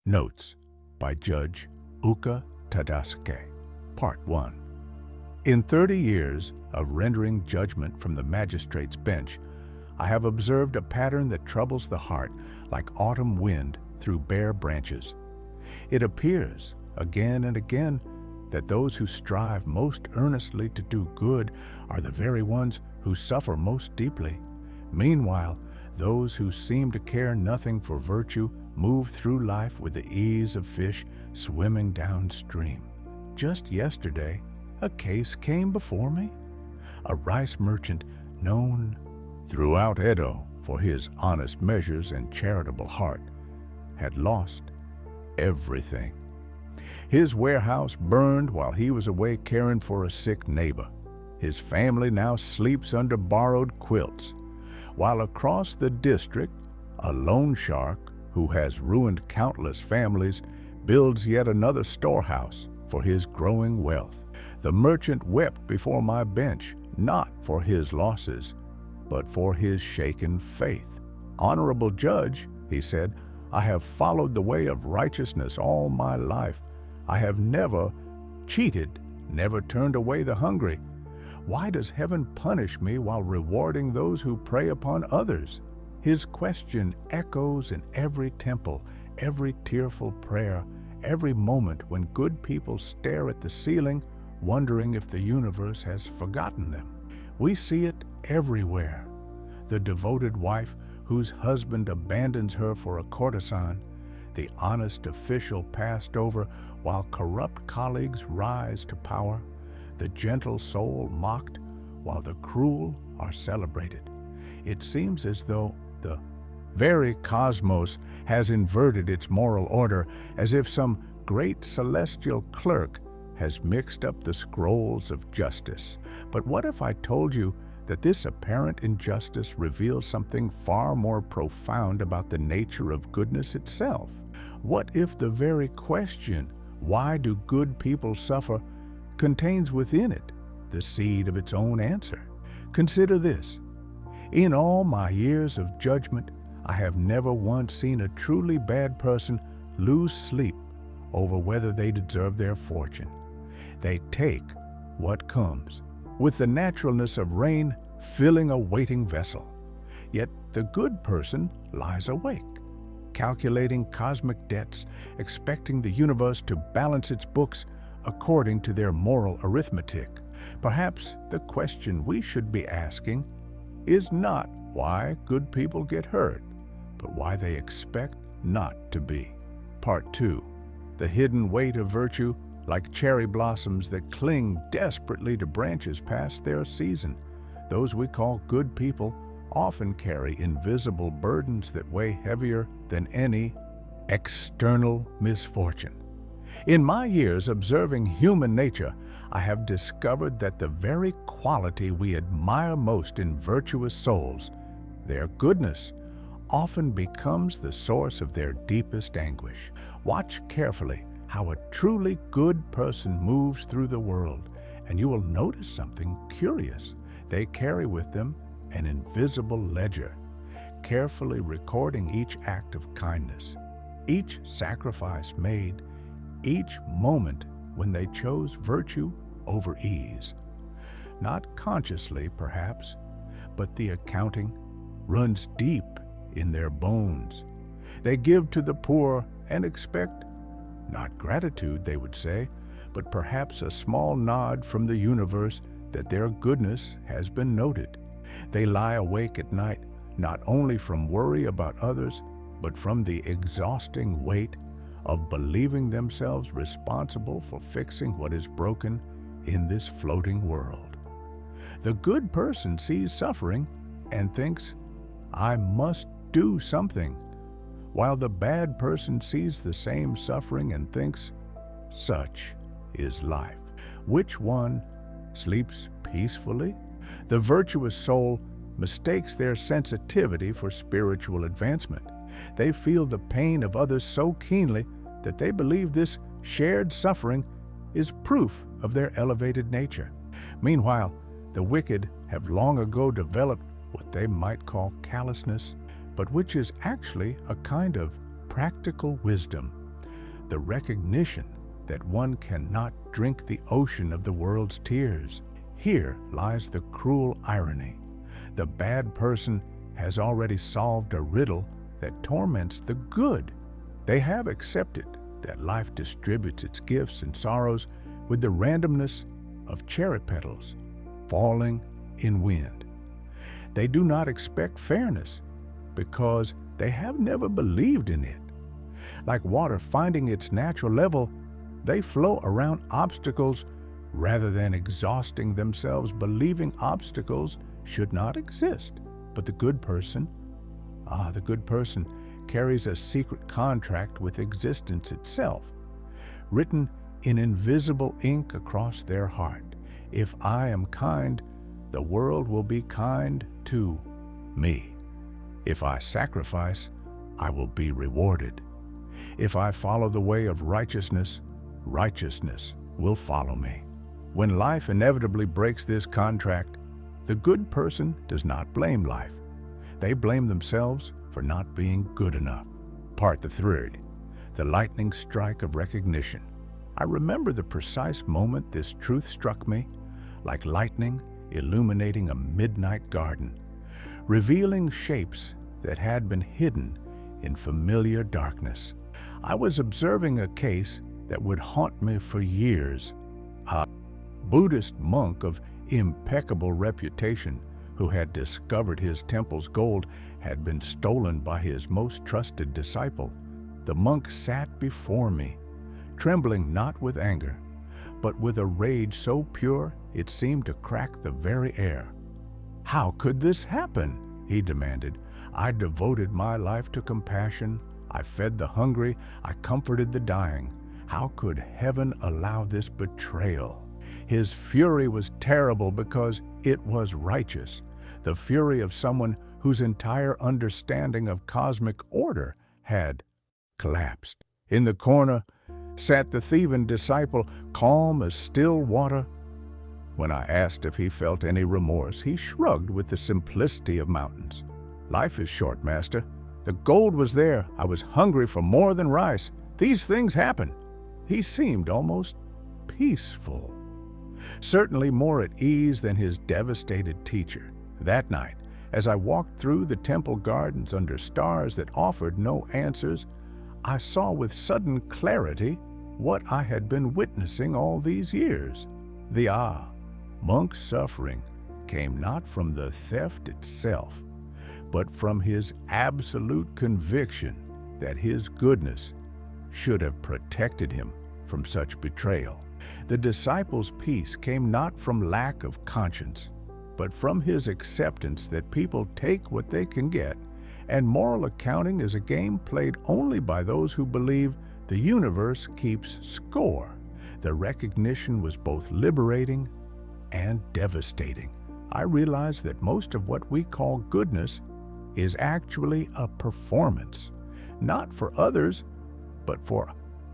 Notes by Judge Ōoka Tadasuke. Part 1. In 30 years of rendering judgment from the magistrate's bench, I have observed a pattern that troubles the heart like autumn wind through bare branches. It appears again and again that those who strive most earnestly to do good are the very ones who suffer most deeply. Meanwhile, those who seem to care nothing for virtue move through life with the ease of fish swimming downstream. Just yesterday, a case came before me. A rice merchant known throughout Edo for his honest measures and charitable heart had lost everything. His warehouse burned while he was away caring for a sick neighbor. His family now sleeps under borrowed quilts, while across the district, a loan shark who has ruined countless families builds yet another storehouse for his growing wealth. The merchant wept before my bench, not for his losses, but for his shaken faith. "Honorable Judge," he said, "I have followed the way of righteousness all my life. I have never cheated, never turned away the hungry. Why does heaven punish me while rewarding those who prey upon others?" His question echoes in every temple, every tearful prayer, every moment when good people stare at the ceiling, wondering if the universe has forgotten them. We see it everywhere. The devoted wife whose husband abandons her for a courtesan, the honest official passed over while corrupt colleagues rise to power, the gentle soul mocked while the cruel are celebrated. It seems as though the very cosmos has inverted its moral order, as if some great celestial clerk has mixed up the scrolls of justice. But what if I told you that this apparent injustice reveals something far more profound about the nature of goodness itself? What if the very question, "Why do good people suffer?" contains within it the seed of its own answer? Consider this. In all my years of judgment, I have never once seen a truly bad person lose sleep over whether they deserve their fortune. They take what comes, with the naturalness of rain filling a waiting vessel. Yet the good person lies awake, calculating cosmic debts, expecting the universe to balance its books according to their moral arithmetic. Perhaps the question we should be asking is not why good people get hurt, but why they expect not to be. Part 2. The hidden weight of virtue, like cherry blossoms that cling desperately to branches past their season. Those we call good people often carry invisible burdens that weigh heavier than any external misfortune. In my years observing human nature, I have discovered that the very quality we admire most in virtuous souls, their goodness, often becomes the source of their deepest anguish. Watch carefully how a truly good person moves through the world, and you will notice something curious. They carry with them an invisible ledger, carefully recording each act of kindness, each sacrifice made, each moment when they chose virtue over ease. Not consciously, perhaps, but the accounting runs deep in their bones. They give to the poor and expect, not gratitude, they would say, but perhaps a small nod from the universe that their goodness has been noted. They lie awake at night, not only from worry about others, but from the exhausting weight of believing themselves responsible for fixing what is broken in this floating world. The good person sees suffering and thinks, "I must do something," while the bad person sees the same suffering and thinks, "Such is life." Which one sleeps peacefully? The virtuous soul mistakes their sensitivity for spiritual advancement. They feel the pain of others so keenly that they believe this shared suffering is proof of their elevated nature. Meanwhile, the wicked have long ago developed what they might call callousness, but which is actually a kind of practical wisdom. the recognition that one cannot drink the ocean of the world's tears. Here lies the cruel irony. The bad person has already solved a riddle that torments the good. They have accepted that life distributes its gifts and sorrows with the randomness of cherry petals falling in wind. They do not expect fairness because they have never believed in it. Like water finding its natural level, they flow around obstacles rather than exhausting themselves believing obstacles should not exist. But the good person carries a secret contract with existence itself, written in invisible ink across their heart. If I am kind, the world will be kind to me. If I sacrifice, I will be rewarded. If I follow the way of righteousness, righteousness will follow me. When life inevitably breaks this contract, the good person does not blame life. They blame themselves for not being good enough. Part the third, the lightning strike of recognition. I remember the precise moment this truth struck me, like lightning illuminating a midnight garden, revealing shapes that had been hidden in familiar darkness. I was observing a case that would haunt me for years. A Buddhist monk of impeccable reputation who had discovered his temple's gold had been stolen by his most trusted disciple. The monk sat before me, trembling not with anger, but with a rage so pure it seemed to crack the very air. "How could this happen?" he demanded. "I devoted my life to compassion. I fed the hungry. I comforted the dying. How could heaven allow this betrayal?" His fury was terrible because it was righteous, the fury of someone whose entire understanding of cosmic order had collapsed. In the corner sat the thieving disciple, calm as still water. When I asked if he felt any remorse, he shrugged with the simplicity of mountains. "Life is short, master. The gold was there. I was hungry for more than rice. These things happen." He seemed almost peaceful, certainly more at ease than his devastated teacher. That night, as I walked through the temple gardens under stars that offered no answers, I saw with sudden clarity what I had been witnessing all these years. The monk's suffering came not from the theft itself, but from his absolute conviction that his goodness should have protected him from such betrayal. The disciple's peace came not from lack of conscience, but from his acceptance that people take what they can get, and moral accounting is a game played only by those who believe the universe keeps score. The recognition was both liberating and devastating. I realized that most of what we call goodness is actually a performance, not for others, but for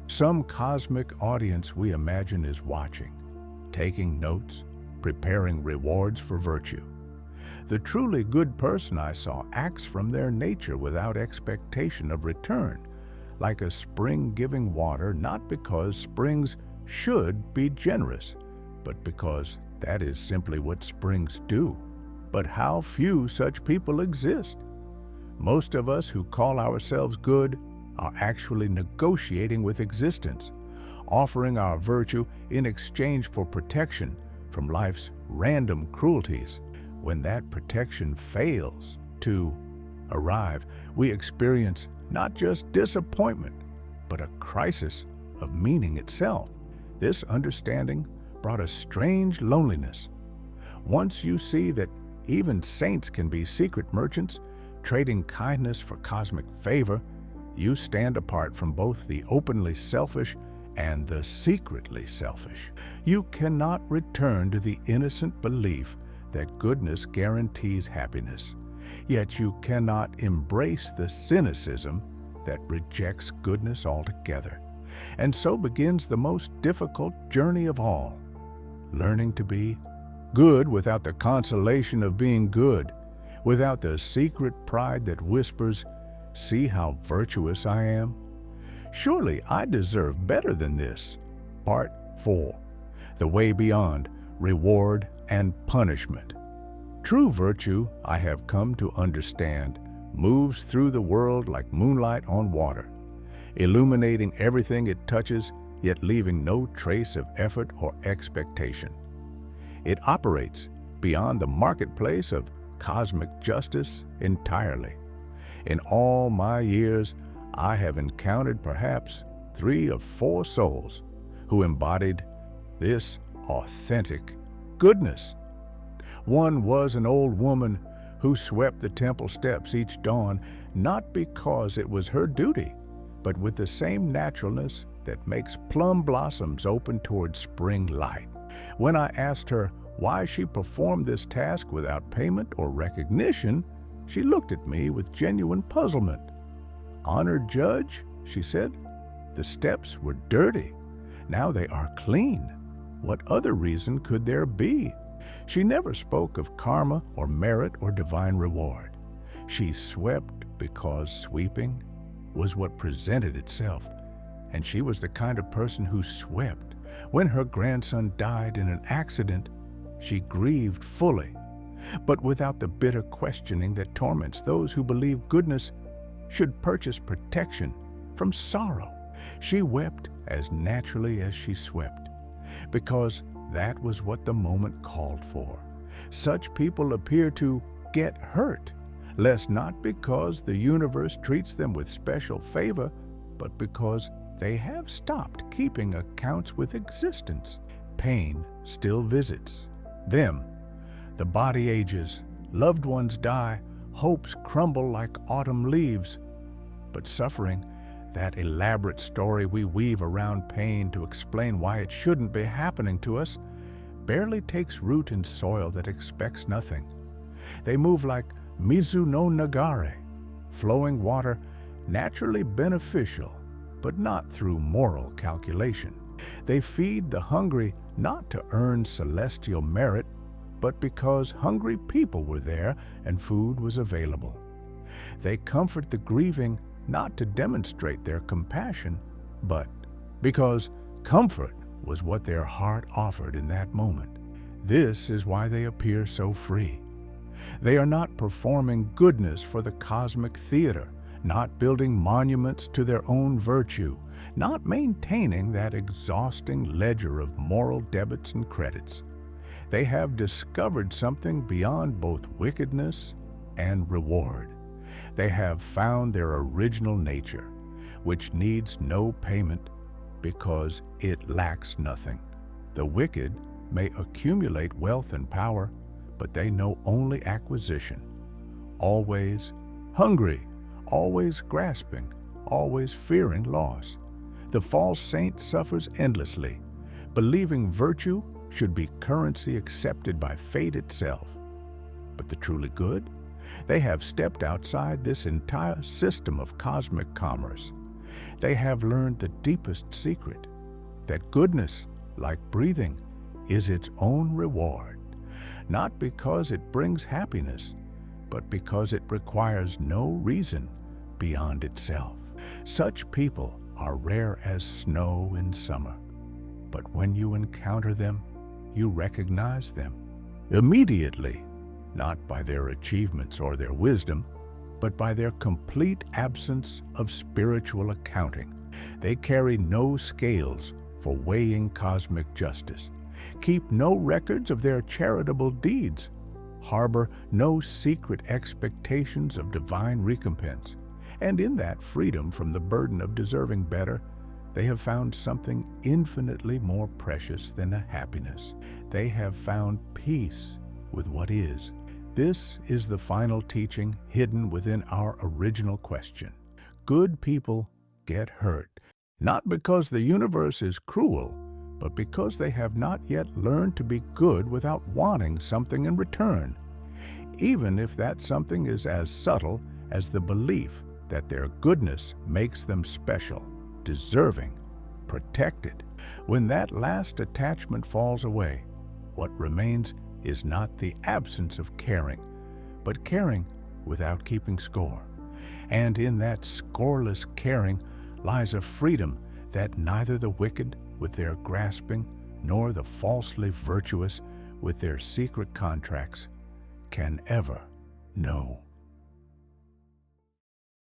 some cosmic audience we imagine is watching, taking notes, preparing rewards for virtue. The truly good person I saw acts from their nature without expectation of return, like a spring giving water, not because springs should be generous, but because that is simply what springs do. But how few such people exist. Most of us who call ourselves good are actually negotiating with existence, offering our virtue in exchange for protection from life's random cruelties. When that protection fails to arrive, we experience not just disappointment, but a crisis of meaning itself. This understanding brought a strange loneliness. Once you see that even saints can be secret merchants, trading kindness for cosmic favor, you stand apart from both the openly selfish and the secretly selfish. You cannot return to the innocent belief that goodness guarantees happiness, yet you cannot embrace the cynicism that rejects goodness altogether. And so begins the most difficult journey of all, learning to be good without the consolation of being good, without the secret pride that whispers, "See how virtuous I am." Surely I deserve better than this. Part 4. The Way Beyond Reward and Punishment. True virtue, I have come to understand, moves through the world like moonlight on water, illuminating everything it touches, yet leaving no trace of effort or expectation. It operates beyond the marketplace of cosmic justice entirely. In all my years, I have encountered perhaps 3 or 4 souls who embodied this authentic goodness. One was an old woman who swept the temple steps each dawn, not because it was her duty, but with the same naturalness that makes plum blossoms open toward spring light. When I asked her why she performed this task without payment or recognition, she looked at me with genuine puzzlement. "Honored Judge," she said, "the steps were dirty. Now they are clean. What other reason could there be?" She never spoke of karma or merit or divine reward. She swept because sweeping was what presented itself, and she was the kind of person who swept. When her grandson died in an accident, she grieved fully, but without the bitter questioning that torments those who believe goodness should purchase protection from sorrow. She wept as naturally as she swept, because that was what the moment called for. Such people appear to get hurt, less not because the universe treats them with special favor, but because they have stopped keeping accounts with existence. Pain still visits them. The body ages, loved ones die, hopes crumble like autumn leaves. But suffering, that elaborate story we weave around pain to explain why it shouldn't be happening to us, barely takes root in soil that expects nothing. They move like Mizu no Nagare, flowing water, naturally beneficial, but not through moral calculation. They feed the hungry not to earn celestial merit, but because hungry people were there and food was available. They comfort the grieving not to demonstrate their compassion, but because comfort was what their heart offered in that moment. This is why they appear so free. They are not performing goodness for the cosmic theater, not building monuments to their own virtue, not maintaining that exhausting ledger of moral debits and credits. They have discovered something beyond both wickedness and reward. They have found their original nature, which needs no payment because it lacks nothing. The wicked may accumulate wealth and power, but they know only acquisition. Always hungry, always grasping, always fearing loss. The false saint suffers endlessly, believing virtue should be currency accepted by fate itself. But the truly good? They have stepped outside this entire system of cosmic commerce. They have learned the deepest secret, that goodness, like breathing, is its own reward, not because it brings happiness, but because it requires no reason beyond itself. Such people are rare as snow in summer, but when you encounter them, you recognize them immediately, not by their achievements or their wisdom, but by their complete absence of spiritual accounting. They carry no scales for weighing cosmic justice, keep no records of their charitable deeds, harbor no secret expectations of divine recompense, and in that freedom from the burden of deserving better, they have found something infinitely more precious than a happiness. They have found peace with what is. This is the final teaching hidden within our original question. Good people get hurt, not because the universe is cruel, but because they have not yet learned to be good without wanting something in return, even if that something is as subtle as the belief that their goodness makes them special, deserving, protected. When that last attachment falls away, what remains is not the absence of caring, but caring without keeping score. And in that scoreless caring lies a freedom that neither the wicked with their grasping nor the falsely virtuous with their secret contracts can ever know.